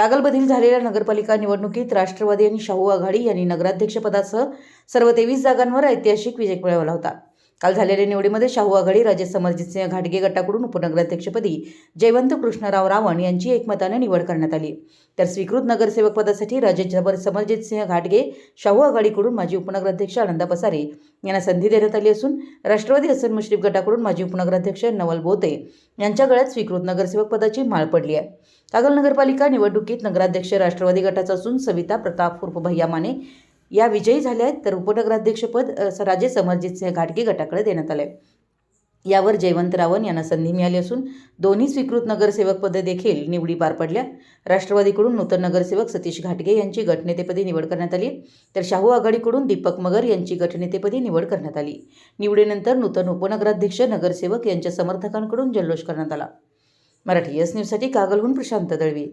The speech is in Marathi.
कागलमधील झालेल्या नगरपालिका निवडणुकीत राष्ट्रवादी आणि शाहू आघाडी यांनी नगराध्यक्षपदासह सर्व 23 जागांवर ऐतिहासिक विजय मिळवला होता। काल झालेल्या निवडीमध्ये शाहू आघाडी राजे समरजितसिंह घाटगे गटाकडून उपनगराध्यक्षपदी जयवंत कृष्णराव रावण यांची एकमताने निवड करण्यात आली, तर स्वीकृत नगरसेवक पदासाठी राजे समरजितसिंह घाटगे शाहू आघाडीकडून माजी उपनगराध्यक्ष आनंदा पसारे यांना संधी देण्यात आली असून राष्ट्रवादी हसन मुश्रीफ गटाकडून माजी उपनगराध्यक्ष नवल बोते यांच्या गळ्यात स्वीकृत नगरसेवक पदाची माळ पडली आहे। कागल नगरपालिका निवडणुकीत नगराध्यक्ष राष्ट्रवादी गटाचा असून सविता प्रताप उर्फ भैया माने या विजयी झाल्या आहेत, तर उपनगराध्यक्षपद राजे समरजितसिंह घाटगे गटाकडे देण्यात आले। यावर जयवंत रावण यांना संधी मिळाली असून दोन्ही स्वीकृत नगरसेवक पदे देखील निवडी पार पडल्या। राष्ट्रवादीकडून नूतन नगरसेवक सतीश घाटगे यांची गटनेतेपदी निवड करण्यात आली, तर शाहू आघाडीकडून दीपक मगर यांची गटनेतेपदी निवड करण्यात आली। निवडीनंतर नूतन उपनगराध्यक्ष नगरसेवक यांच्या समर्थकांकडून जल्लोष करण्यात आला। मराठी एस न्यूजसाठी कागलहून प्रशांत दळवी।